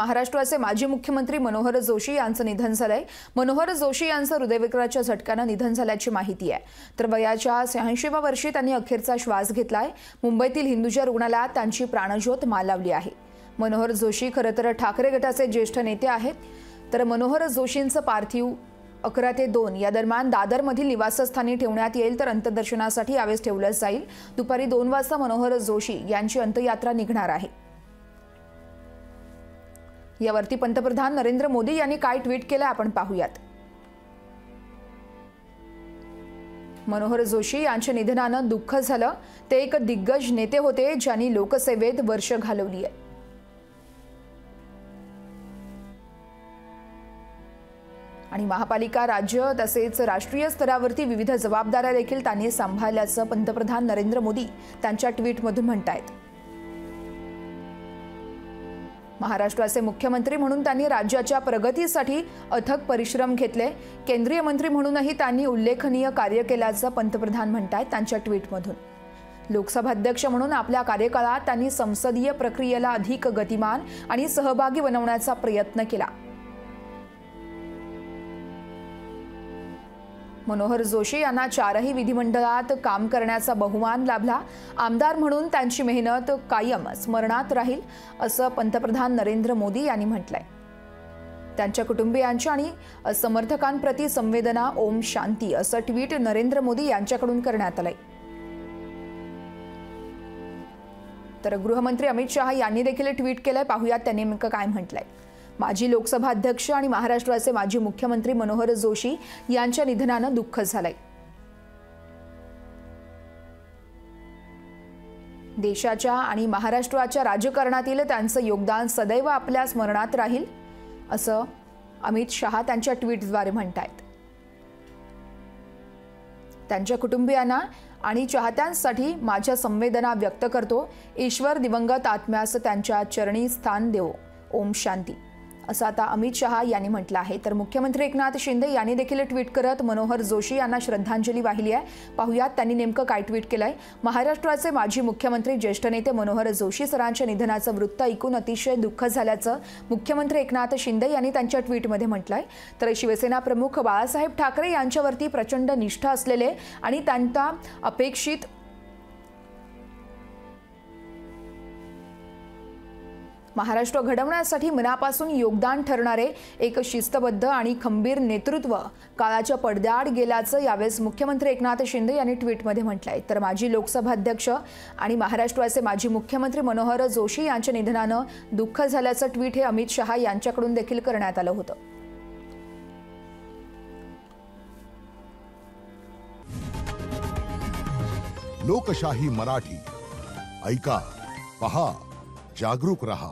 महाराष्ट्राचे माजी मुख्यमंत्री मनोहर जोशी यांचं निधन झालंय। मनोहर जोशी यांचं हृदयविकाराच्या झटक्याने निधन झाल्याची माहिती आहे। तर वयाच्या 86व्या वर्षी त्यांनी अखेरचा श्वास घेतलाय। मुंबईतील हिंदुजा रुग्णालयात त्यांची प्राणज्योत मालवली आहे। मनोहर जोशी खरं तर ठाकरे गटाचे ज्येष्ठ नेते आहेत। तर मनोहर जोशींचं पार्थिव 11 ते 2 या दरम्यान दादरमधील निवासस्थानी ठेवण्यात येईल। तर अंत्यदर्शनासाठी यावेळेस ठेवलं जाईल। दुपारी 2 वाजता मनोहर जोशी यांची अंत्ययात्रा निघणार आहे। यावरती पंतप्रधान नरेंद्र मोदी यांनी काय ट्विट केलं आपण पाहूयात। मनोहर जोशी यांच्या निधनानं दुःख झालं। ते एक दिग्गज नेते होते ज्यांनी लोकसेवेत वर्ष घालवली आहे। आणि महापालिका, राज्य तसेच राष्ट्रीय स्तरावरती विविध जबाबदाऱ्या देखील त्यांनी सांभाळल्याचं पंतप्रधान नरेंद्र मोदी त्यांच्या ट्विटमधून म्हणतायत। महाराष्ट्राचे मुख्यमंत्री म्हणून त्यांनी राज्याच्या प्रगतीसाठी अथक परिश्रम घेतले। केंद्रीय मंत्री म्हणूनही त्यांनी उल्लेखनीय कार्य केल्याचं पंतप्रधान म्हणतायत त्यांच्या ट्विटमधून। लोकसभा अध्यक्ष म्हणून आपल्या कार्यकाळात त्यांनी संसदीय प्रक्रियेला अधिक गतिमान आणि सहभागी बनवण्याचा प्रयत्न केला। मनोहर जोशी यांना 4ही विधिमंडळात काम करण्याचा बहुमान लाभला। आमदार म्हणून त्यांची मेहनत कायम स्मरणात राहील असं पंतप्रधान नरेंद्र मोदी यांनी म्हटलंय। त्यांच्या कुटुंबियांच्या आणि समर्थकांप्रती संवेदना, ओम शांती असं ट्विट नरेंद्र मोदी यांच्याकडून करण्यात आलंय। तर गृहमंत्री अमित शहा यांनी देखील ट्विट केलंय। पाहूयात त्यांनी नेमकं काय म्हटलंय। माजी लोकसभा अध्यक्ष आणि महाराष्ट्राचे माजी मुख्यमंत्री मनोहर जोशी यांच्या निधनानं दुःख झालंय। देशाच्या आणि महाराष्ट्राच्या राजकारणातील त्यांचं योगदान सदैव आपल्या स्मरणात राहील असं अमित शहा त्यांच्या ट्विटद्वारे म्हणतायत। त्यांच्या कुटुंबियांना आणि चाहत्यांसाठी माझ्या संवेदना व्यक्त करतो। ईश्वर दिवंगत आत्म्यास त्यांच्या चरणी स्थान देवो, ओम शांती असं आता अमित शहा यांनी म्हटलं आहे। तर मुख्यमंत्री एकनाथ शिंदे यांनी देखील ट्विट करत मनोहर जोशी यांना श्रद्धांजली वाहिली आहे। पाहूयात त्यांनी नेमकं काय ट्विट केलंय। महाराष्ट्राचे माजी मुख्यमंत्री, ज्येष्ठ नेते मनोहर जोशी सरांच्या निधनाचं वृत्त ऐकून अतिशय दुःख झाल्याचं मुख्यमंत्री एकनाथ शिंदे यांनी त्यांच्या ट्विटमध्ये म्हटलंय। तर शिवसेना प्रमुख बाळासाहेब ठाकरे यांच्यावरती प्रचंड निष्ठा असलेले आणि त्यांचा अपेक्षित महाराष्ट्र घडवण्यासाठी मनापासून योगदान ठरणारे एक शिस्तबद्ध आणि खंबीर नेतृत्व काळाच्या पडद्याआड गेल्याचं यावेळेस मुख्यमंत्री एकनाथ शिंदे यांनी ट्विटमध्ये म्हटलंय। तर माजी लोकसभा अध्यक्ष आणि महाराष्ट्राचे माजी मुख्यमंत्री मनोहर जोशी यांच्या निधनानं दुःख झाल्याचं ट्विट हे अमित शहा यांच्याकडून देखील करण्यात आलं होतं। लोकशाही मराठी ऐका, पहा, जागरूक रहा।